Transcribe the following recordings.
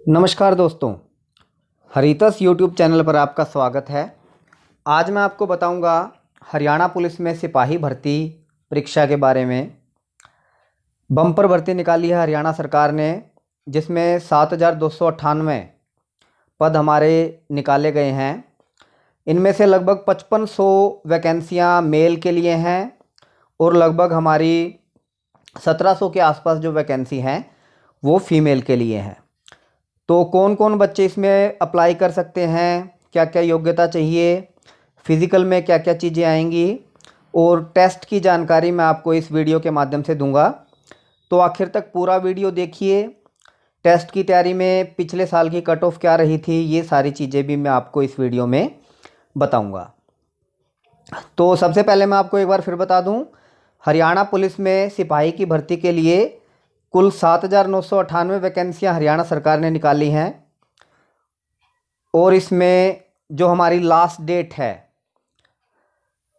नमस्कार दोस्तों, हरितस YouTube channel पर आपका स्वागत है। आज मैं आपको बताऊंगा हरियाणा पुलिस में सिपाही भर्ती परीक्षा के बारे में। बम्पर भर्ती निकाली है हरियाणा सरकार ने, जिसमें 7,298 पद हमारे निकाले गए हैं। इनमें से लगभग 5500 वैकेंसियाँ मेल के लिए हैं और लगभग हमारी 1700 के आसपास जो वैकेंसी हैं वो फीमेल के लिए हैं। तो कौन कौन बच्चे इसमें अप्लाई कर सकते हैं, क्या क्या योग्यता चाहिए, फिज़िकल में क्या क्या चीज़ें आएंगी और टेस्ट की जानकारी मैं आपको इस वीडियो के माध्यम से दूंगा। तो आखिर तक पूरा वीडियो देखिए। टेस्ट की तैयारी में पिछले साल की कट ऑफ क्या रही थी, ये सारी चीज़ें भी मैं आपको इस वीडियो में बताऊंगा। तो सबसे पहले मैं आपको एक बार फिर बता दूं, हरियाणा पुलिस में सिपाही की भर्ती के लिए कुल 7,998 वैकेंसियाँ हरियाणा सरकार ने निकाली हैं और इसमें जो हमारी लास्ट डेट है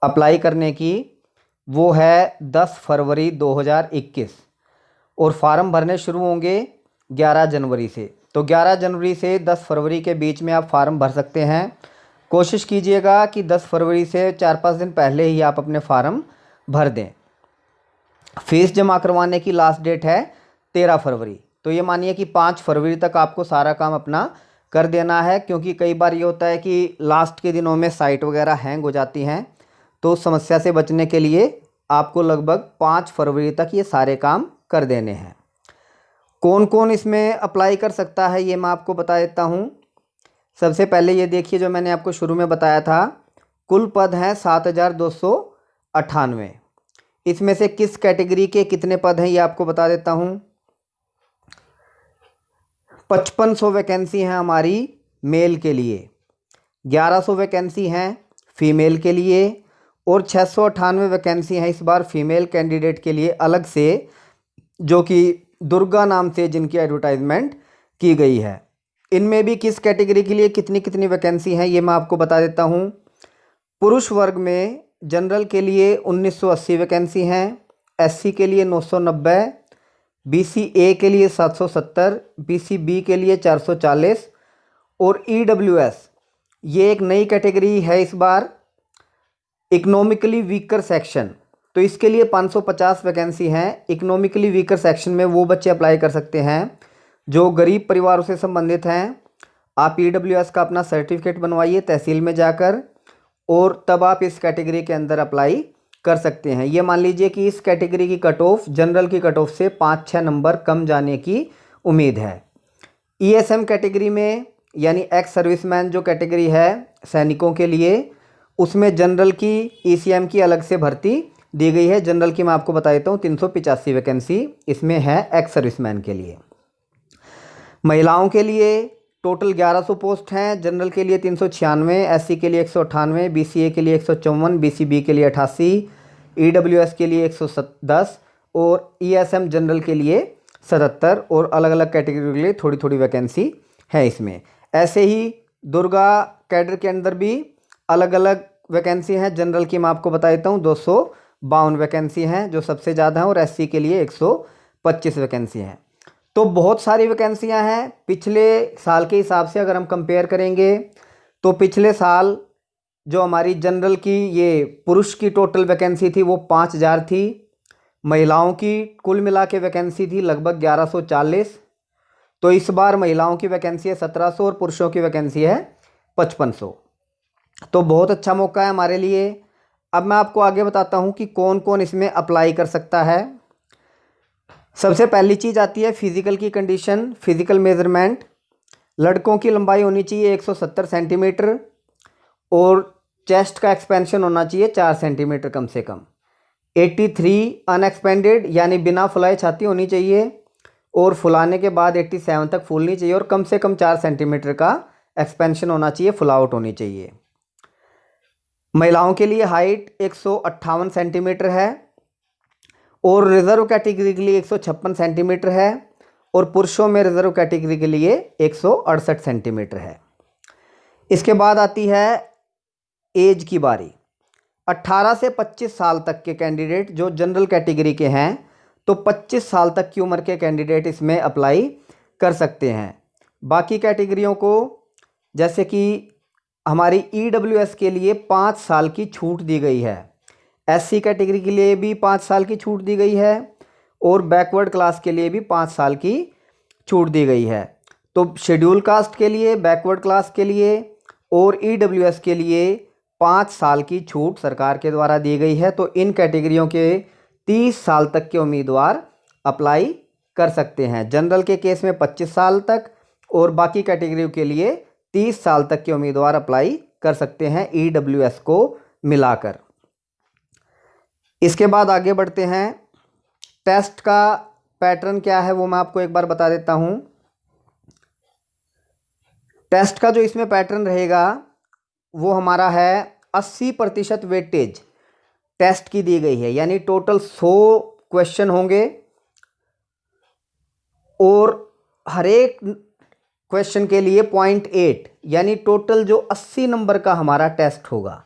अप्लाई करने की वो है 10 फरवरी 2021 और फार्म भरने शुरू होंगे 11 जनवरी से। तो 11 जनवरी से 10 फरवरी के बीच में आप फार्म भर सकते हैं। कोशिश कीजिएगा कि 10 फरवरी से 4-5 दिन पहले ही आप अपने फार्म भर दें। फीस जमा करवाने की लास्ट डेट है 13 फरवरी। तो ये मानिए कि 5 फरवरी तक आपको सारा काम अपना कर देना है, क्योंकि कई बार ये होता है कि लास्ट के दिनों में साइट वगैरह हैंग हो जाती हैं। तो उस समस्या से बचने के लिए आपको लगभग 5 फरवरी तक ये सारे काम कर देने हैं। कौन कौन इसमें अप्लाई कर सकता है ये मैं आपको बता देता हूँ। सबसे पहले ये देखिए, जो मैंने आपको शुरू में बताया था, कुल पद हैं 7,298। इसमें से किस कैटेगरी के कितने पद हैं ये आपको बता देता हूँ। 5500 वैकेंसी हैं हमारी मेल के लिए, 1100 वैकेंसी हैं फीमेल के लिए और 698 वैकेंसी हैं इस बार फीमेल कैंडिडेट के लिए अलग से, जो कि दुर्गा नाम से जिनकी एडवर्टाइजमेंट की गई है। इनमें भी किस कैटेगरी के लिए कितनी कितनी वैकेंसी हैं ये मैं आपको बता देता हूँ। पुरुष वर्ग में जनरल के लिए 1980 वैकेंसी हैं, एससी के लिए 990, बीसीए के लिए 770, बीसीबी के लिए 440 और ईडब्ल्यूएस ये एक नई कैटेगरी है इस बार, इकोनॉमिकली वीकर सेक्शन। तो इसके लिए 550 वैकेंसी हैं। इकोनॉमिकली वीकर सेक्शन में वो बच्चे अप्लाई कर सकते हैं जो गरीब परिवारों से संबंधित हैं। आप ईडब्ल्यूएस का अपना सर्टिफिकेट बनवाइए तहसील में जाकर और तब आप इस कैटेगरी के अंदर अप्लाई कर सकते हैं। ये मान लीजिए कि इस कैटेगरी की कट ऑफ जनरल की कट ऑफ से 5-6 नंबर कम जाने की उम्मीद है। ईएसएम कैटेगरी में, यानी एक्स सर्विसमैन जो कैटेगरी है सैनिकों के लिए, उसमें जनरल की ईसीएम की अलग से भर्ती दी गई है। जनरल की मैं आपको बता देता हूँ 385 वैकेंसी इसमें है एक्स सर्विसमैन के लिए। महिलाओं के लिए टोटल 1100 पोस्ट हैं। जनरल के लिए 396, एससी के लिए 198, बीसीए के लिए 154, बीसीबी के लिए 88, ईडब्ल्यूएस के लिए 110 और ईएसएम जनरल के लिए 77 और अलग अलग कैटेगरी के लिए थोड़ी थोड़ी वैकेंसी है इसमें। ऐसे ही दुर्गा कैडर के अंदर भी अलग अलग वैकेंसी हैं। जनरल की मैं आपको बता देता हूँ 252 वैकेंसी हैं जो सबसे ज़्यादा हैं और एससी के लिए 125 वैकेंसी हैं। तो बहुत सारी वैकेंसियां हैं। पिछले साल के हिसाब से अगर हम कंपेयर करेंगे तो पिछले साल जो हमारी जनरल की ये पुरुष की टोटल वैकेंसी थी वो 5,000 थी। महिलाओं की कुल मिला के वैकेंसी थी लगभग 1140। तो इस बार महिलाओं की वैकेंसी है 1700 और पुरुषों की वैकेंसी है 5500। तो बहुत अच्छा मौका है हमारे लिए। अब मैं आपको आगे बताता हूँ कि कौन कौन इसमें अप्लाई कर सकता है। सबसे पहली चीज़ आती है फिजिकल की कंडीशन, फिजिकल मेजरमेंट। लड़कों की लंबाई होनी चाहिए 170 सेंटीमीटर और चेस्ट का एक्सपेंशन होना चाहिए 4 सेंटीमीटर कम से कम। 83 अनएक्सपेंडेड यानी बिना फुलाए छाती होनी चाहिए और फुलाने के बाद 87 तक फूलनी चाहिए और कम से कम 4 सेंटीमीटर का एक्सपेंशन होना चाहिए, फुलाउट होनी चाहिए। महिलाओं के लिए हाइट 158 सेंटीमीटर है और रिजर्व कैटेगरी के लिए 156 सेंटीमीटर है और पुरुषों में रिजर्व कैटेगरी के लिए 168 सेंटीमीटर है। इसके बाद आती है एज की बारी। 18 से 25 साल तक के कैंडिडेट जो जनरल कैटेगरी के हैं, तो 25 साल तक की उम्र के कैंडिडेट इसमें अप्लाई कर सकते हैं। बाकी कैटेगरियों को, जैसे कि हमारी EWS के लिए 5 साल की छूट दी गई है, SC कैटेगरी के लिए भी 5 साल की छूट दी गई है और बैकवर्ड क्लास के लिए भी 5 साल की छूट दी गई है। तो शेड्यूल कास्ट के लिए, बैकवर्ड क्लास के लिए और EWS के लिए 5 साल की छूट सरकार के द्वारा दी गई है। तो इन कैटेगरियों के 30 साल तक के उम्मीदवार अप्लाई कर सकते हैं। जनरल के केस में 25 साल तक और बाकी कैटेगरियों के लिए 30 साल तक के उम्मीदवार अप्लाई कर सकते हैं EWS को मिलाकर। इसके बाद आगे बढ़ते हैं। टेस्ट का पैटर्न क्या है वो मैं आपको एक बार बता देता हूं। टेस्ट का जो इसमें पैटर्न रहेगा वो हमारा है 80% वेटेज टेस्ट की दी गई है, यानी टोटल 100 क्वेश्चन होंगे और हर एक क्वेश्चन के लिए 0.8 यानी टोटल जो 80 नंबर का हमारा टेस्ट होगा।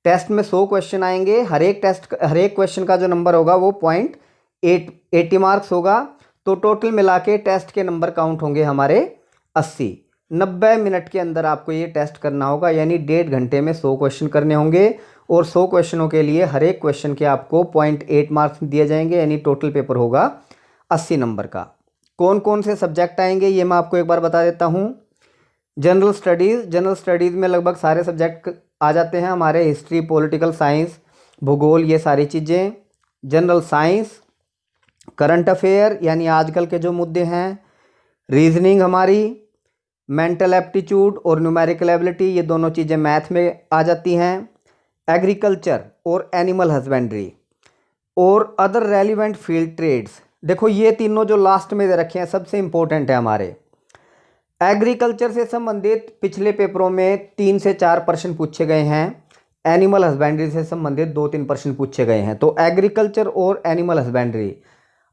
टेस्ट में 100 क्वेश्चन आएंगे, हर एक क्वेश्चन का जो नंबर होगा वो 0.80 मार्क्स होगा। तो टोटल मिला के टेस्ट के नंबर काउंट होंगे हमारे 80। 90 मिनट के अंदर आपको ये टेस्ट करना होगा, यानी 1.5 घंटे में 100 क्वेश्चन करने होंगे और 100 क्वेश्चनों के लिए हर एक क्वेश्चन के आपको 0.8 मार्क्स दिए जाएंगे, यानी टोटल पेपर होगा 80 नंबर का। कौन कौन से सब्जेक्ट आएंगे ये मैं आपको एक बार बता देता हूँ। जनरल स्टडीज़ में लगभग सारे सब्जेक्ट आ जाते हैं हमारे, हिस्ट्री, पॉलिटिकल साइंस, भूगोल, ये सारी चीज़ें। जनरल साइंस, करंट अफेयर यानी आजकल के जो मुद्दे हैं, रीजनिंग हमारी, मेंटल एप्टीट्यूड और न्यूमेरिकल एबिलिटी, ये दोनों चीज़ें मैथ में आ जाती हैं। एग्रीकल्चर और एनिमल हस्बेंड्री और अदर रेलिवेंट फील्ड ट्रेड्स। देखो ये तीनों जो लास्ट में दे रखे हैं सबसे इंपॉर्टेंट है हमारे। एग्रीकल्चर से संबंधित पिछले पेपरों में 3 से 4 प्रश्न पूछे गए हैं, एनिमल हस्बेंड्री से संबंधित 2-3 प्रश्न पूछे गए हैं। तो एग्रीकल्चर और एनिमल हस्बेंड्री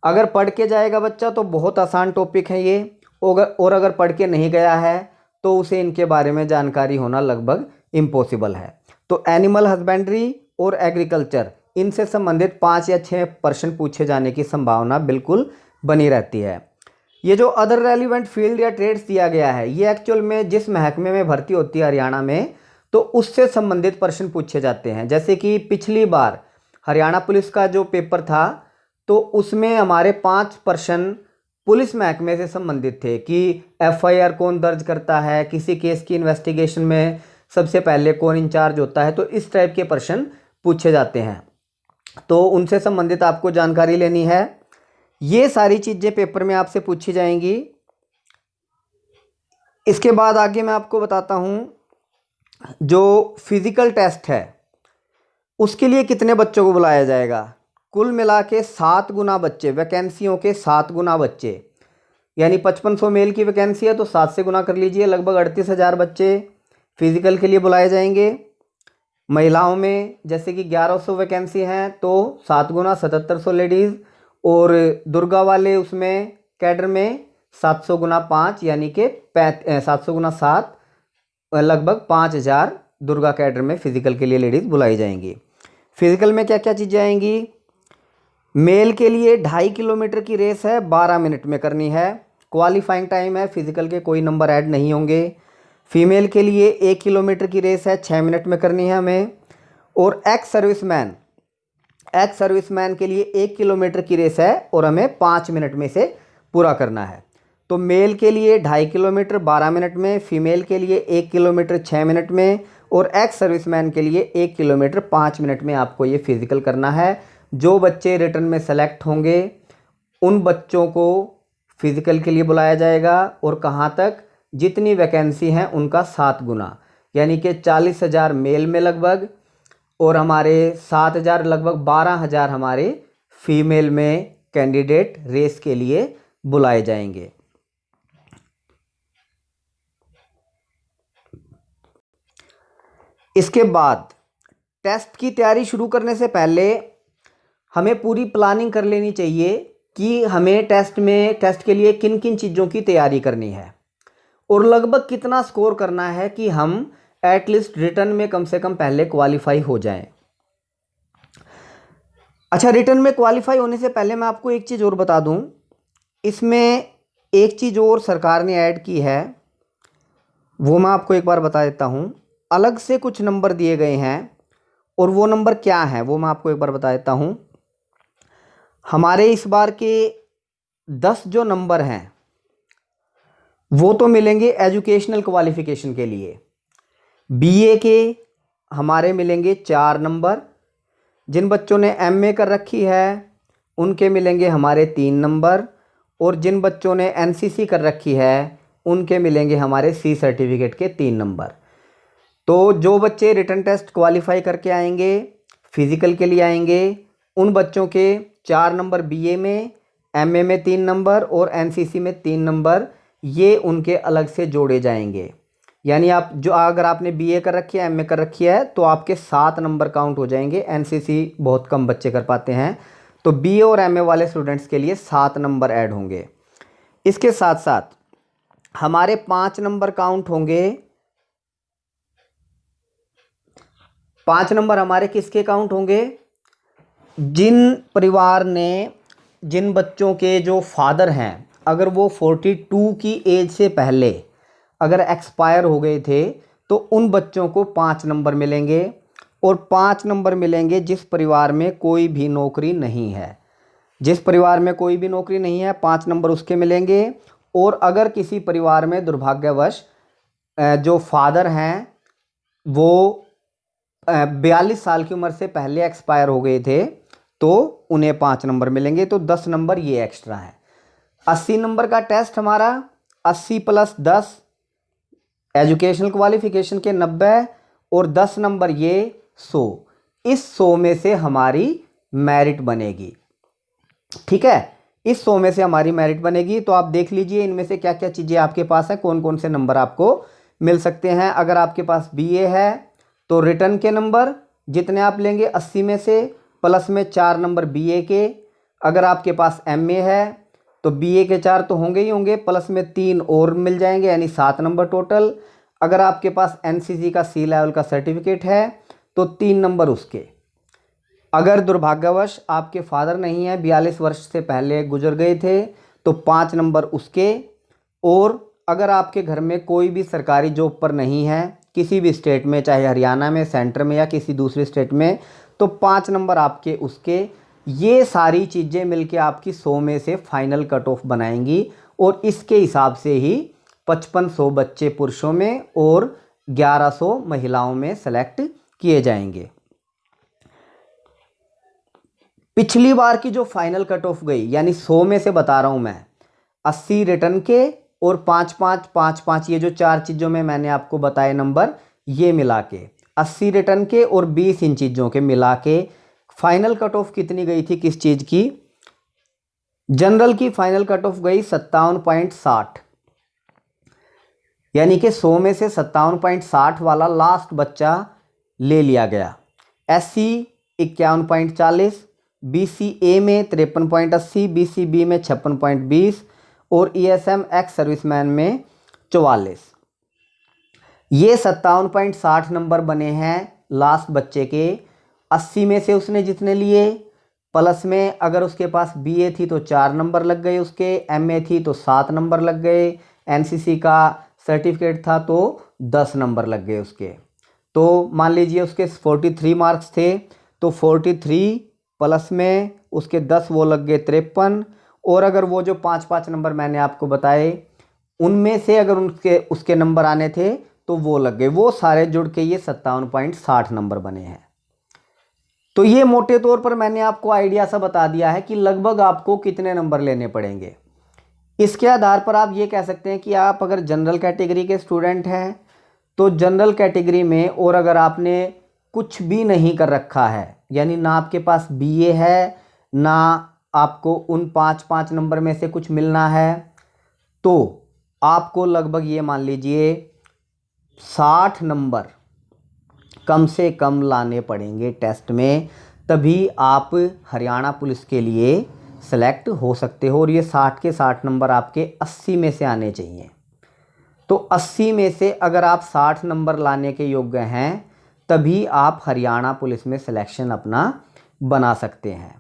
अगर पढ़ के जाएगा बच्चा तो बहुत आसान टॉपिक है ये, और अगर पढ़ के नहीं गया है तो उसे इनके बारे में जानकारी होना लगभग इम्पॉसिबल है। तो एनिमल हस्बेंड्री और एग्रीकल्चर, इनसे संबंधित 5 या 6 प्रश्न पूछे जाने की संभावना बिल्कुल बनी रहती है। ये जो अदर रेलिवेंट फील्ड या ट्रेड्स दिया गया है, ये एक्चुअल में जिस महकमे में भर्ती होती है हरियाणा में, तो उससे संबंधित प्रश्न पूछे जाते हैं। जैसे कि पिछली बार हरियाणा पुलिस का जो पेपर था तो उसमें हमारे 5 प्रश्न पुलिस महकमे से संबंधित थे कि FIR कौन दर्ज करता है, किसी केस की इन्वेस्टिगेशन में सबसे पहले कौन इंचार्ज होता है, तो इस टाइप के प्रश्न पूछे जाते हैं। तो उनसे संबंधित आपको जानकारी लेनी है। ये सारी चीज़ें पेपर में आपसे पूछी जाएंगी। इसके बाद आगे मैं आपको बताता हूँ जो फिजिकल टेस्ट है उसके लिए कितने बच्चों को बुलाया जाएगा। कुल मिला के 7 गुना बच्चे, वैकेंसियों के 7 गुना बच्चे, यानी 5500 मेल की वैकेंसी है तो 7 से गुना कर लीजिए, लगभग 38,000 बच्चे फिजिकल के लिए बुलाए जाएंगे। महिलाओं में जैसे कि 1100 वैकेंसी हैं तो 7 गुना 7700 लेडीज़, और दुर्गा वाले उसमें कैडर में 700 गुना 5 यानी कि 700 गुना 7 लगभग 5000 दुर्गा कैडर में फिजिकल के लिए लेडीज़ बुलाई जाएंगी। फिजिकल में क्या क्या चीज़ें आएंगी। मेल के लिए 2.5 किलोमीटर की रेस है, 12 मिनट में करनी है, क्वालिफाइंग टाइम है, फिजिकल के कोई नंबर ऐड नहीं होंगे। फीमेल के लिए 1 किलोमीटर की रेस है, 6 मिनट में करनी है हमें। और एक्स सर्विसमैन के लिए 1 किलोमीटर की रेस है और हमें 5 मिनट में से पूरा करना है। तो मेल के लिए 2.5 किलोमीटर 12 मिनट में, फीमेल के लिए 1 किलोमीटर 6 मिनट में, और एक्स सर्विसमैन के लिए 1 किलोमीटर 5 मिनट में आपको ये फिजिकल करना है। जो बच्चे रिटर्न में सेलेक्ट होंगे उन बच्चों को फिजिकल के लिए बुलाया जाएगा। और कहाँ तक, जितनी वैकेंसी हैं उनका 7 गुना, यानी कि 40,000 मेल में लगभग, और हमारे 7,000 लगभग 12,000 हमारे फीमेल में कैंडिडेट रेस के लिए बुलाए जाएंगे। इसके बाद टेस्ट की तैयारी शुरू करने से पहले हमें पूरी प्लानिंग कर लेनी चाहिए कि हमें टेस्ट के लिए किन किन चीज़ों की तैयारी करनी है और लगभग कितना स्कोर करना है कि हम एटलीस्ट रिटर्न में कम से कम पहले क्वालिफाई हो जाएं। अच्छा, रिटर्न में क्वालिफाई होने से पहले मैं आपको एक चीज़ और बता दूं, इसमें एक चीज़ और सरकार ने ऐड की है, वो मैं आपको एक बार बता देता हूँ। अलग से कुछ नंबर दिए गए हैं, और वो नंबर क्या है वो मैं आपको एक बार बता देता हूँ। हमारे इस बार के 10 जो नंबर हैं वो तो मिलेंगे एजुकेशनल क्वालिफिकेशन के लिए। बीए के हमारे मिलेंगे 4 नंबर। जिन बच्चों ने एमए कर रखी है उनके मिलेंगे हमारे 3 नंबर, और जिन बच्चों ने एनसीसी कर रखी है उनके मिलेंगे हमारे सी सर्टिफिकेट के 3 नंबर। तो जो बच्चे रिटन टेस्ट क्वालिफाई करके आएंगे, फिजिकल के लिए आएंगे, उन बच्चों के 4 नंबर बीए में, एमए में 3 नंबर और एनसीसी में 3 नंबर, ये उनके अलग से जोड़े जाएंगे। यानी आप जो अगर आपने बीए कर रखी है, एमए कर रखी है, तो आपके 7 नंबर काउंट हो जाएंगे। एनसीसी बहुत कम बच्चे कर पाते हैं, तो बीए और एमए वाले स्टूडेंट्स के लिए 7 नंबर ऐड होंगे। इसके साथ साथ हमारे 5 नंबर काउंट होंगे। 5 नंबर हमारे किसके काउंट होंगे? जिन परिवार ने, जिन बच्चों के जो फादर हैं, अगर वो 42 की एज से पहले अगर एक्सपायर हो गए थे तो उन बच्चों को 5 नंबर मिलेंगे। और 5 नंबर मिलेंगे जिस परिवार में कोई भी नौकरी नहीं है। जिस परिवार में कोई भी नौकरी नहीं है 5 नंबर उसके मिलेंगे। और अगर किसी परिवार में दुर्भाग्यवश जो फादर हैं वो 42 साल की उम्र से पहले एक्सपायर हो गए थे तो उन्हें 5 नंबर मिलेंगे। तो 10 नंबर ये एक्स्ट्रा है। 80 नंबर का टेस्ट हमारा 80 + 10 एजुकेशनल क्वालिफिकेशन के 90, और 10 नंबर ये 100। इस 100 में से हमारी मेरिट बनेगी। ठीक है, इस 100 में से हमारी मेरिट बनेगी। तो आप देख लीजिए इनमें से क्या क्या चीज़ें आपके पास है, कौन कौन से नंबर आपको मिल सकते हैं। अगर आपके पास बीए है तो रिटर्न के नंबर जितने आप लेंगे 80 में से, प्लस में 4 नंबर बीए के। अगर आपके पास एमए है तो बीए के 4 तो होंगे ही होंगे, प्लस में 3 और मिल जाएंगे, यानी 7 नंबर टोटल। अगर आपके पास एनसीसी का सी लेवल का सर्टिफिकेट है तो 3 नंबर उसके। अगर दुर्भाग्यवश आपके फादर नहीं है, 42 वर्ष से पहले गुजर गए थे, तो 5 नंबर उसके। और अगर आपके घर में कोई भी सरकारी जॉब पर नहीं है किसी भी स्टेट में, चाहे हरियाणा में, सेंटर में या किसी दूसरे स्टेट में, तो 5 नंबर आपके उसके। ये सारी चीज़ें मिलके आपकी 100 में से फाइनल कट ऑफ बनाएंगी, और इसके हिसाब से ही 5500 बच्चे पुरुषों में और 1100 महिलाओं में सेलेक्ट किए जाएंगे। पिछली बार की जो फाइनल कट ऑफ गई, यानी 100 में से बता रहा हूं मैं, 80 रिटर्न के और 5-5 5-5 ये जो 4 चीज़ों में मैंने आपको बताए नंबर, ये मिला के 80 रिटर्न के और 20 इन चीज़ों के मिला के फाइनल कट ऑफ कितनी गई थी किस चीज़ की? जनरल की फाइनल कट ऑफ गई 57.60। यानी कि 100 में से 57.60 वाला लास्ट बच्चा ले लिया गया। एससी 51.40, बीसीए में 53.80, बीसीबी में 56.20 और ईएसएम एक्स सर्विसमैन में 44। ये 57.60 नंबर बने हैं लास्ट बच्चे के। 80 में से उसने जितने लिए, प्लस में अगर उसके पास बीए थी तो 4 नंबर लग गए उसके, एमए थी तो 7 नंबर लग गए, एनसीसी का सर्टिफिकेट था तो 10 नंबर लग गए उसके। तो मान लीजिए उसके 43 मार्क्स थे, तो 43 प्लस में उसके 10 वो लग गए 53। और अगर वो जो 5-5 नंबर मैंने आपको बताए उनमें से अगर उसके नंबर आने थे तो वो लग गए, वो सारे जुड़ के ये 57.60 नंबर बने हैं। तो ये मोटे तौर पर मैंने आपको आइडिया सा बता दिया है कि लगभग आपको कितने नंबर लेने पड़ेंगे। इसके आधार पर आप ये कह सकते हैं कि आप अगर जनरल कैटेगरी के स्टूडेंट हैं तो जनरल कैटेगरी में, और अगर आपने कुछ भी नहीं कर रखा है, यानी ना आपके पास बीए है ना आपको उन 5-5 नंबर में से कुछ मिलना है, तो आपको लगभग ये मान लीजिए 60 नंबर कम से कम लाने पड़ेंगे टेस्ट में, तभी आप हरियाणा पुलिस के लिए सेलेक्ट हो सकते हो। और ये 60 के 60 नंबर आपके 80 में से आने चाहिए। तो 80 में से अगर आप 60 नंबर लाने के योग्य हैं तभी आप हरियाणा पुलिस में सिलेक्शन अपना बना सकते हैं।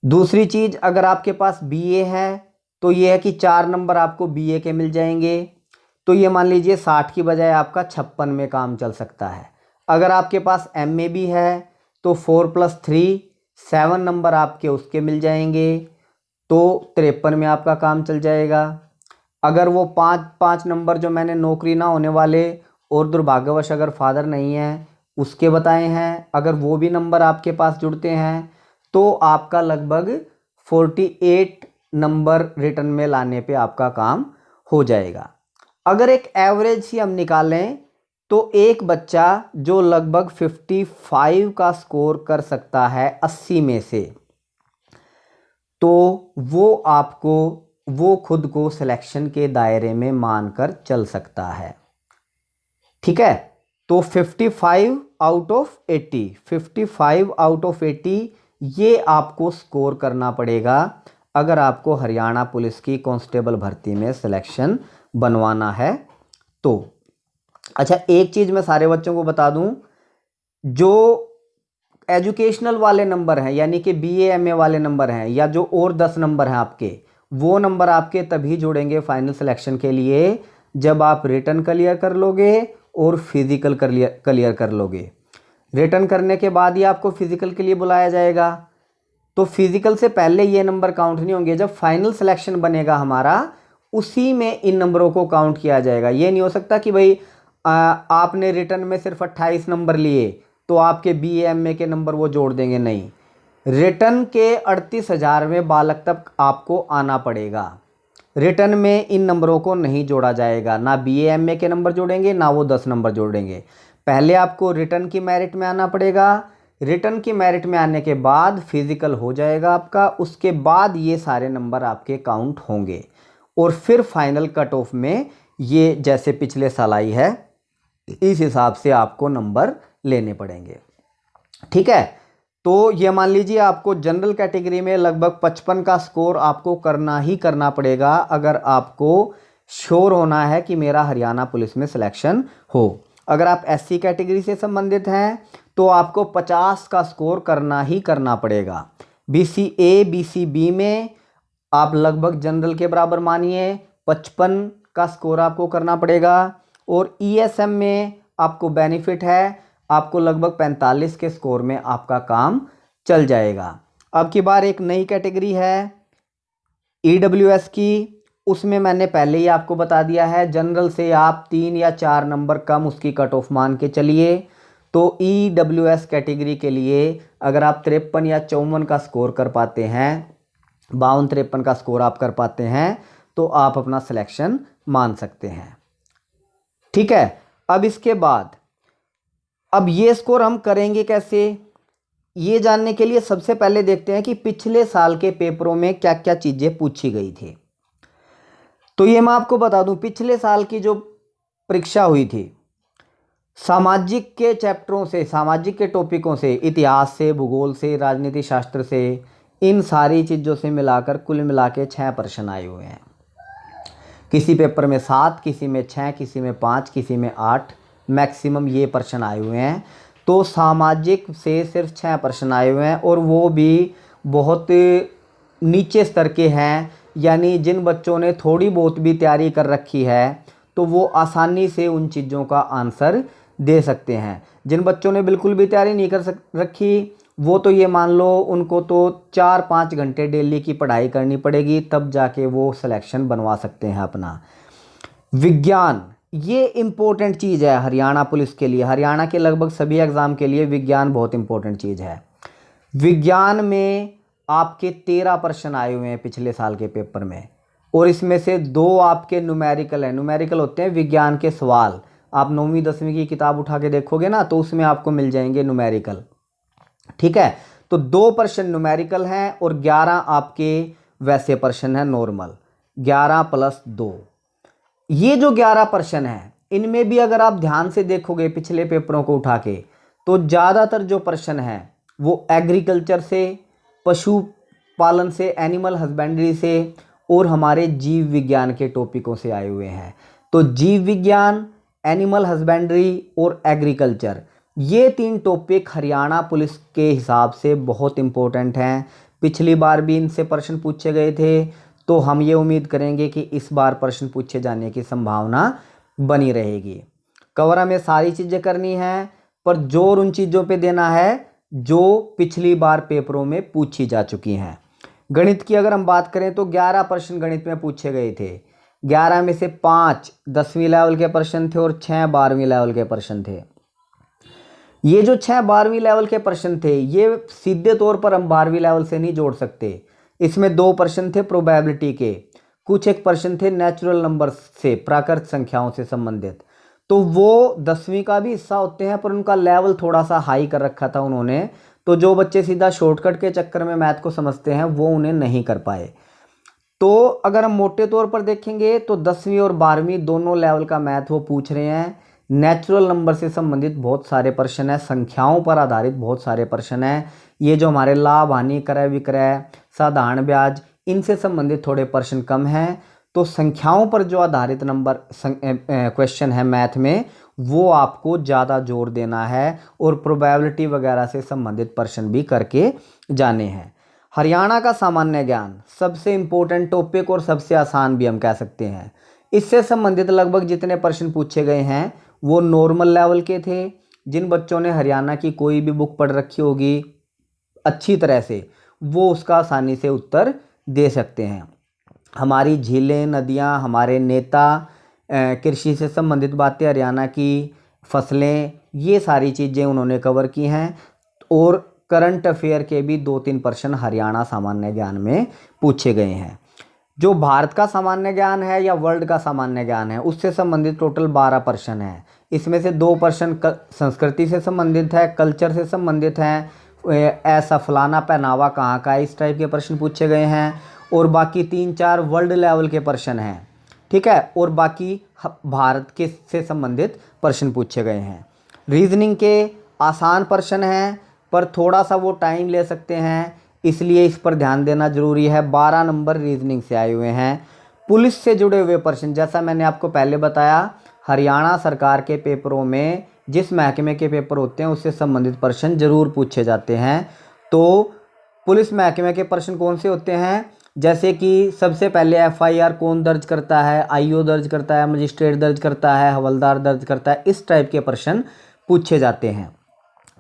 दूसरी चीज़, अगर आपके पास बीए है तो ये है कि 4 नंबर आपको बीए के मिल जाएंगे। तो ये मान लीजिए 60 की बजाय आपका 56 में काम चल सकता है। अगर आपके पास एमए भी है तो 4+3 7 नंबर आपके उसके मिल जाएंगे, तो 53 में आपका काम चल जाएगा। अगर वो 5 नंबर जो मैंने नौकरी ना होने वाले और दुर्भाग्यवश अगर फादर नहीं है उसके बताए हैं, अगर वो भी नंबर आपके पास जुड़ते हैं तो आपका लगभग 48 नंबर रिटर्न में लाने पे आपका काम हो जाएगा। अगर एक एवरेज ही हम निकालें तो एक बच्चा जो लगभग 55 का स्कोर कर सकता है 80 में से, तो वो खुद को सिलेक्शन के दायरे में मानकर चल सकता है। ठीक है, तो 55 आउट ऑफ 80, 55 आउट ऑफ 80 ये आपको स्कोर करना पड़ेगा अगर आपको हरियाणा पुलिस की कांस्टेबल भर्ती में सिलेक्शन बनवाना है तो। अच्छा, एक चीज़ मैं सारे बच्चों को बता दूं, जो एजुकेशनल वाले नंबर हैं यानी कि बीए एमए वाले नंबर हैं या जो और 10 नंबर हैं आपके, वो नंबर आपके तभी जुड़ेंगे फाइनल सिलेक्शन के लिए जब आप रिटन क्लियर कर लोगे और फिजिकल क्लियर कर लोगे। रिटन करने के बाद ही आपको फिजिकल के लिए बुलाया जाएगा, तो फिजिकल से पहले ये नंबर काउंट नहीं होंगे। जब फाइनल सिलेक्शन बनेगा हमारा उसी में इन नंबरों को काउंट किया जाएगा। ये नहीं हो सकता कि भाई आपने रिटन में सिर्फ 28 नंबर लिए तो आपके बीएमए के नंबर वो जोड़ देंगे, नहीं। रिटन के 38,000वें बालक तक आपको आना पड़ेगा। रिटन में इन नंबरों को नहीं जोड़ा जाएगा, ना बीएमए के नंबर जोड़ेंगे ना वो 10 नंबर जोड़ेंगे। पहले आपको रिटन की मेरिट में आना पड़ेगा। रिटन की मेरिट में आने के बाद फिजिकल हो जाएगा आपका, उसके बाद ये सारे नंबर आपके काउंट होंगे और फिर फाइनल कट ऑफ में ये जैसे पिछले साल आई है इस हिसाब से आपको नंबर लेने पड़ेंगे। ठीक है, तो ये मान लीजिए आपको जनरल कैटेगरी में लगभग 55 का स्कोर आपको करना ही करना पड़ेगा अगर आपको श्योर होना है कि मेरा हरियाणा पुलिस में सिलेक्शन हो। अगर आप एससी कैटेगरी से संबंधित हैं तो आपको 50 का स्कोर करना ही करना पड़ेगा। बीसीए बीसीबी में आप लगभग जनरल के बराबर मानिए 55 का स्कोर आपको करना पड़ेगा, और ईएसएम में आपको बेनिफिट है, आपको लगभग 45 के स्कोर में आपका काम चल जाएगा। अब की बार एक नई कैटेगरी है ईडब्ल्यूएस की, उसमें मैंने पहले ही आपको बता दिया है जनरल से आप 3 या 4 नंबर कम उसकी कट ऑफ मान के चलिए। तो ईडब्ल्यूएस कैटेगरी के लिए अगर आप 53 या 54 का स्कोर कर पाते हैं, 52-53 का स्कोर आप कर पाते हैं तो आप अपना सिलेक्शन मान सकते हैं। ठीक है, अब इसके बाद अब ये स्कोर हम करेंगे कैसे, ये जानने के लिए सबसे पहले देखते हैं कि पिछले साल के पेपरों में क्या क्या चीज़ें पूछी गई थी। तो ये मैं आपको बता दूं, पिछले साल की जो परीक्षा हुई थी सामाजिक के चैप्टरों से, सामाजिक के टॉपिकों से, इतिहास से, भूगोल से, राजनीति शास्त्र से, इन सारी चीज़ों से मिलाकर कुल मिला के 6 प्रश्न आए हुए हैं। किसी पेपर में 7, किसी में 6, किसी में 5, किसी में 8, मैक्सिमम ये प्रश्न आए हुए हैं। तो सामाजिक से सिर्फ 6 प्रश्न आए हुए हैं और वो भी बहुत नीचे स्तर के हैं, यानी जिन बच्चों ने थोड़ी बहुत भी तैयारी कर रखी है तो वो आसानी से उन चीज़ों का आंसर दे सकते हैं। जिन बच्चों ने बिल्कुल भी तैयारी नहीं कर रखी वो तो ये मान लो उनको तो 4-5 घंटे डेली की पढ़ाई करनी पड़ेगी, तब जाके वो सिलेक्शन बनवा सकते हैं अपना। विज्ञान ये इम्पोर्टेंट चीज़ है हरियाणा पुलिस के लिए, हरियाणा के लगभग सभी एग्ज़ाम के लिए विज्ञान बहुत इम्पोर्टेंट चीज़ है। विज्ञान में आपके 13 प्रश्न आए हुए हैं पिछले साल के पेपर में, और इसमें से 2 आपके न्यूमेरिकल हैं। न्यूमेरिकल होते हैं विज्ञान के सवाल, आप 9वीं 10वीं की किताब उठा के देखोगे ना तो उसमें आपको मिल जाएंगे न्यूमेरिकल। ठीक है, तो 2 प्रश्न न्यूमेरिकल हैं और 11 आपके वैसे प्रश्न हैं नॉर्मल, 11 + 2। ये जो 11 प्रश्न हैं इनमें भी अगर आप ध्यान से देखोगे पिछले पेपरों को उठा के तो ज़्यादातर जो प्रश्न हैं वो एग्रीकल्चर से, पशुपालन से, एनिमल हस्बेंड्री से और हमारे जीव विज्ञान के टॉपिकों से आए हुए हैं। तो जीव विज्ञान, एनिमल हस्बेंड्री और एग्रीकल्चर, ये 3 टॉपिक हरियाणा पुलिस के हिसाब से बहुत इम्पोर्टेंट हैं। पिछली बार भी इनसे प्रश्न पूछे गए थे, तो हम ये उम्मीद करेंगे कि इस बार प्रश्न पूछे जाने की संभावना बनी रहेगी। कवर हमें सारी चीज़ें करनी है, पर जोर उन चीज़ों पे देना है जो पिछली बार पेपरों में पूछी जा चुकी हैं। गणित की अगर हम बात करें तो 11 प्रश्न गणित में पूछे गए थे। 11 में से 5 10वीं लेवल के प्रश्न थे और 6 12वीं लेवल के प्रश्न थे। ये जो 6 12वीं लेवल के प्रश्न थे, ये सीधे तौर पर हम 12वीं लेवल से नहीं जोड़ सकते। इसमें 2 प्रश्न थे प्रोबेबिलिटी के, कुछ एक प्रश्न थे नेचुरल नंबर से, प्राकृत संख्याओं से संबंधित। तो वो 10वीं का भी हिस्सा होते हैं, पर उनका लेवल थोड़ा सा हाई कर रखा था उन्होंने। तो जो बच्चे सीधा शॉर्टकट के चक्कर में मैथ को समझते हैं वो उन्हें नहीं कर पाए। तो अगर हम मोटे तौर पर देखेंगे तो 10वीं और 12वीं दोनों लेवल का मैथ वो पूछ रहे हैं। नेचुरल नंबर से संबंधित बहुत सारे प्रश्न हैं, संख्याओं पर आधारित बहुत सारे प्रश्न हैं। ये जो हमारे लाभ हानि क्रय विक्रय साधारण ब्याज, इनसे संबंधित थोड़े प्रश्न कम हैं। तो संख्याओं पर जो आधारित नंबर क्वेश्चन है मैथ में, वो आपको ज़्यादा जोर देना है और प्रोबेबिलिटी वगैरह से संबंधित प्रश्न भी करके जाने हैं। हरियाणा का सामान्य ज्ञान सबसे इम्पोर्टेंट टॉपिक और सबसे आसान भी हम कह सकते हैं। इससे संबंधित लगभग जितने प्रश्न पूछे गए हैं वो नॉर्मल लेवल के थे। जिन बच्चों ने हरियाणा की कोई भी बुक पढ़ रखी होगी अच्छी तरह से, वो उसका आसानी से उत्तर दे सकते हैं। हमारी झीलें, नदियाँ, हमारे नेता, कृषि से संबंधित बातें, हरियाणा की फसलें, ये सारी चीज़ें उन्होंने कवर की हैं। और करंट अफेयर के भी 2-3 प्रश्न हरियाणा सामान्य ज्ञान में पूछे गए हैं। जो भारत का सामान्य ज्ञान है या वर्ल्ड का सामान्य ज्ञान है, उससे संबंधित टोटल 12 प्रश्न हैं। इसमें से 2 प्रश्न संस्कृति से संबंधित है, कल्चर से संबंधित हैं। ऐसा फलाना पहनावा कहाँ का है, इस टाइप के प्रश्न पूछे गए हैं। और बाकी 3-4 वर्ल्ड लेवल के प्रश्न हैं, ठीक है। और बाकी भारत के से संबंधित प्रश्न पूछे गए हैं। रीजनिंग के आसान प्रश्न हैं, पर थोड़ा सा वो टाइम ले सकते हैं, इसलिए इस पर ध्यान देना जरूरी है। 12 नंबर रीजनिंग से आए हुए हैं। पुलिस से जुड़े हुए प्रश्न, जैसा मैंने आपको पहले बताया, हरियाणा सरकार के पेपरों में जिस महकमे के पेपर होते हैं उससे संबंधित प्रश्न जरूर पूछे जाते हैं। तो पुलिस महकमे के प्रश्न कौन से होते हैं, जैसे कि सबसे पहले FIR कौन दर्ज करता है, IO दर्ज करता है, मजिस्ट्रेट दर्ज करता है, हवलदार दर्ज करता है, इस टाइप के प्रश्न पूछे जाते हैं।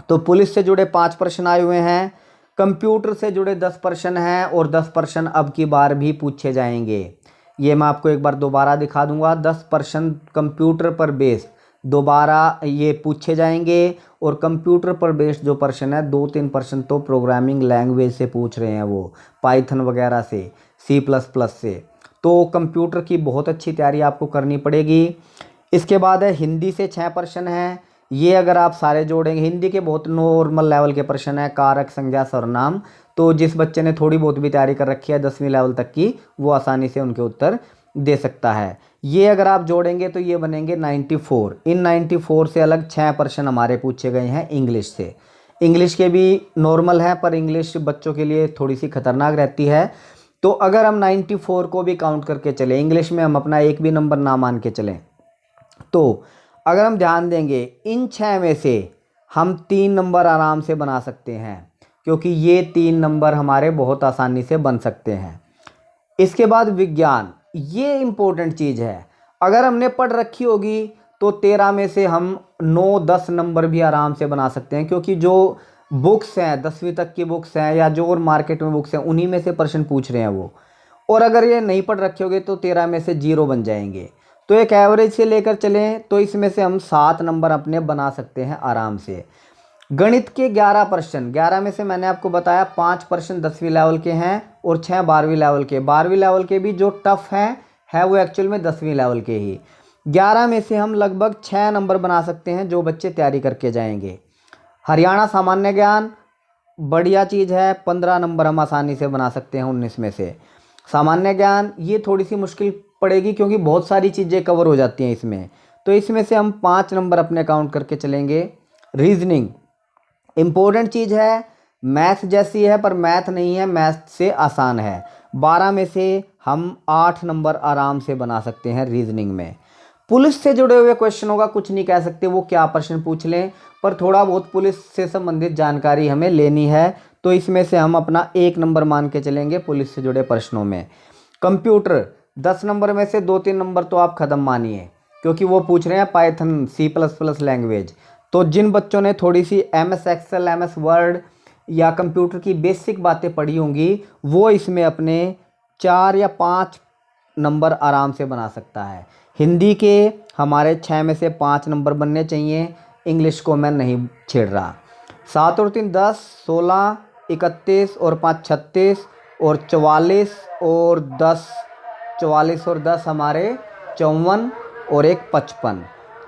तो पुलिस से जुड़े 5 प्रश्न आए हुए हैं। कंप्यूटर से जुड़े 10 प्रश्न हैं और 10 प्रश्न अब की बार भी पूछे जाएंगे। ये मैं आपको एक बार दोबारा दिखा दूंगा। 10 प्रश्न कंप्यूटर पर बेस्ड दोबारा ये पूछे जाएंगे। और कंप्यूटर पर बेस्ड जो प्रश्न है, 2-3 प्रश्न तो प्रोग्रामिंग लैंग्वेज से पूछ रहे हैं, वो पाइथन वगैरह से, C++ से। तो कंप्यूटर की बहुत अच्छी तैयारी आपको करनी पड़ेगी। इसके बाद है हिंदी से 6 प्रश्न हैं। ये अगर आप सारे जोड़ेंगे, हिंदी के बहुत नॉर्मल लेवल के प्रश्न हैं, कारक, संज्ञा, सर्वनाम। तो जिस बच्चे ने थोड़ी बहुत भी तैयारी कर रखी है 10वीं लेवल तक की, वो आसानी से उनके उत्तर दे सकता है। ये अगर आप जोड़ेंगे तो ये बनेंगे 94। इन 94 से अलग 6 प्रश्न हमारे पूछे गए हैं इंग्लिश से। इंग्लिश के भी नॉर्मल हैं, पर इंग्लिश बच्चों के लिए थोड़ी सी खतरनाक रहती है। तो अगर हम 94 को भी काउंट करके चलें, इंग्लिश में हम अपना एक भी नंबर ना मान के चलें, तो अगर हम ध्यान देंगे इन 6 में से हम 3 नंबर आराम से बना सकते हैं, क्योंकि ये 3 नंबर हमारे बहुत आसानी से बन सकते हैं। इसके बाद विज्ञान, ये इम्पोर्टेंट चीज़ है। अगर हमने पढ़ रखी होगी तो 13 में से हम 9-10 नंबर भी आराम से बना सकते हैं, क्योंकि जो बुक्स हैं 10वीं तक की बुक्स हैं या जो और मार्केट में बुक्स हैं, उन्हीं में से प्रश्न पूछ रहे हैं वो। और अगर ये नहीं पढ़ रखे होगे तो 13 में से 0 बन जाएंगे। तो एक एवरेज से लेकर चलें तो इसमें से हम 7 नंबर अपने बना सकते हैं आराम से। गणित के 11 प्रश्न, 11 में से मैंने आपको बताया 5 प्रश्न 10वीं लेवल के हैं और 6 12वीं लेवल के। 12वीं लेवल के भी जो टफ है वो एक्चुअल में 10वीं लेवल के ही। 11 में से हम लगभग 6 नंबर बना सकते हैं जो बच्चे तैयारी करके जाएंगे। हरियाणा सामान्य ज्ञान बढ़िया चीज़ है, 15 नंबर हम आसानी से बना सकते हैं 19 में से। सामान्य ज्ञान ये थोड़ी सी मुश्किल पड़ेगी, क्योंकि बहुत सारी चीज़ें कवर हो जाती हैं इसमें, तो इसमें से हम 5 नंबर अपने काउंट करके चलेंगे। रीजनिंग इम्पोर्टेंट चीज़ है, मैथ जैसी है पर मैथ नहीं है, मैथ से आसान है। 12 में से हम 8 नंबर आराम से बना सकते हैं रीजनिंग में। पुलिस से जुड़े हुए क्वेश्चनों का कुछ नहीं कह सकते वो क्या प्रश्न पूछ लें, पर थोड़ा बहुत पुलिस से संबंधित जानकारी हमें लेनी है, तो इसमें से हम अपना 1 नंबर मान के चलेंगे पुलिस से जुड़े प्रश्नों में। कंप्यूटर 10 नंबर में से 2-3 नंबर तो आप ख़त्म मानिए, क्योंकि वो पूछ रहे हैं पाइथन C++ लैंग्वेज। तो जिन बच्चों ने थोड़ी सी MS एक्सेल, MS वर्ड या कंप्यूटर की बेसिक बातें पढ़ी होंगी, वो इसमें अपने 4 या 5 नंबर आराम से बना सकता है। हिंदी के हमारे 6 में से 5 नंबर बनने चाहिए, इंग्लिश को मैं नहीं छेड़ रहा। 7 और 3 10, 16, 31 और 5 36 और 44 और 10, 44 और 10 हमारे 54 और 1 55।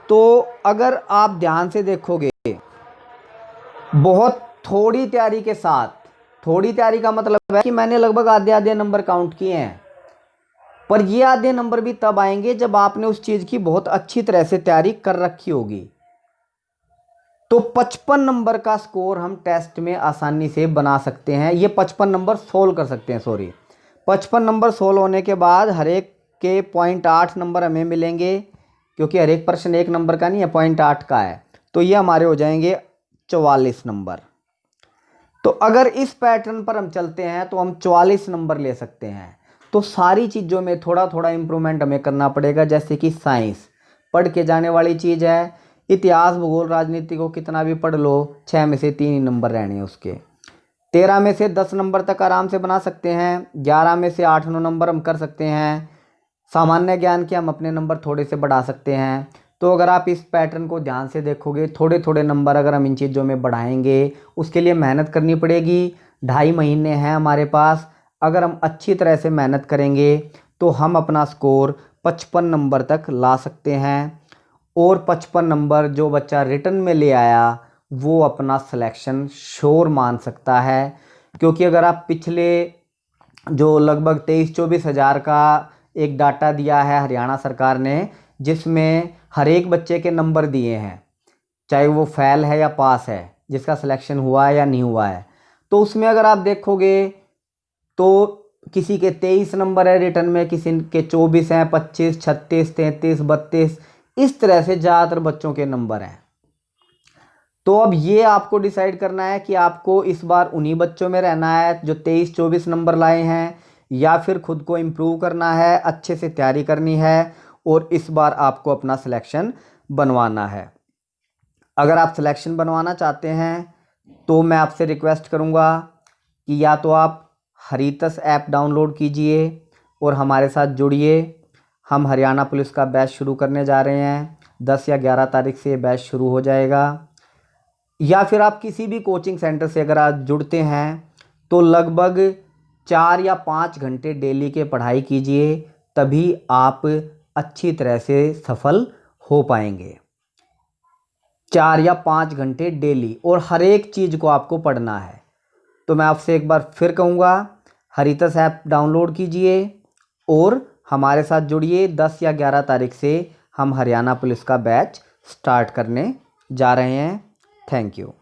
तो अगर आप ध्यान से देखोगे, बहुत थोड़ी तैयारी के साथ, थोड़ी तैयारी का मतलब है कि मैंने लगभग आधे आधे नंबर काउंट किए हैं, पर ये आधे नंबर भी तब आएंगे जब आपने उस चीज़ की बहुत अच्छी तरह से तैयारी कर रखी होगी। तो 55 नंबर का स्कोर हम टेस्ट में आसानी से बना सकते हैं। ये 55 नंबर सोल्व कर सकते हैं, 55 नंबर सोल्व होने के बाद हर एक के 0.8 नंबर हमें मिलेंगे, क्योंकि हर एक प्रश्न 1 नंबर का नहीं है, 0.8 का है। तो ये हमारे हो जाएंगे 44 नंबर। तो अगर इस पैटर्न पर हम चलते हैं तो हम 44 नंबर ले सकते हैं। तो सारी चीज़ों में थोड़ा थोड़ा इम्प्रूवमेंट हमें करना पड़ेगा, जैसे कि साइंस पढ़ के जाने वाली चीज़ है। इतिहास, भूगोल, राजनीति को कितना भी पढ़ लो, 6 में से 3 ही नंबर रहने हैं उसके। 13 में से 10 नंबर तक आराम से बना सकते हैं। 11 में से 8-9 नंबर हम कर सकते हैं। सामान्य ज्ञान के हम अपने नंबर थोड़े से बढ़ा सकते हैं। तो अगर आप इस पैटर्न को ध्यान से देखोगे, थोड़े थोड़े नंबर अगर हम इन चीज़ों में बढ़ाएंगे, उसके लिए मेहनत करनी पड़ेगी। 2.5 महीने हैं हमारे पास। अगर हम अच्छी तरह से मेहनत करेंगे तो हम अपना स्कोर 55 नंबर तक ला सकते हैं। और 55 नंबर जो बच्चा रिटर्न में ले आया वो अपना सिलेक्शन श्योर मान सकता है। क्योंकि अगर आप पिछले जो लगभग 23-24 हज़ार का एक डाटा दिया है हरियाणा सरकार ने, जिसमें हर एक बच्चे के नंबर दिए हैं, चाहे वो फेल है या पास है, जिसका सिलेक्शन हुआ है या नहीं हुआ है, तो उसमें अगर आप देखोगे तो किसी के 23 नंबर है रिटर्न में, किसी के 24 हैं, 25, 36, 33, 32, इस तरह से ज़्यादातर बच्चों के नंबर हैं। तो अब ये आपको डिसाइड करना है कि आपको इस बार उन्हीं बच्चों में रहना है जो 23-24 नंबर लाए हैं, या फिर खुद को इम्प्रूव करना है, अच्छे से तैयारी करनी है और इस बार आपको अपना सिलेक्शन बनवाना है। अगर आप सिलेक्शन बनवाना चाहते हैं तो मैं आपसे रिक्वेस्ट करूंगा कि या तो आप हरितस ऐप डाउनलोड कीजिए और हमारे साथ जुड़िए। हम हरियाणा पुलिस का बैच शुरू करने जा रहे हैं। 10 या 11 तारीख से ये बैच शुरू हो जाएगा। या फिर आप किसी भी कोचिंग सेंटर से अगर आप जुड़ते हैं तो लगभग 4 या 5 घंटे डेली के पढ़ाई कीजिए, तभी आप अच्छी तरह से सफल हो पाएंगे। 4 या 5 घंटे डेली, और हर एक चीज़ को आपको पढ़ना है। तो मैं आपसे एक बार फिर कहूँगा, हरितस ऐप डाउनलोड कीजिए और हमारे साथ जुड़िए। 10 या 11 तारीख से हम हरियाणा पुलिस का बैच स्टार्ट करने जा रहे हैं। Thank you.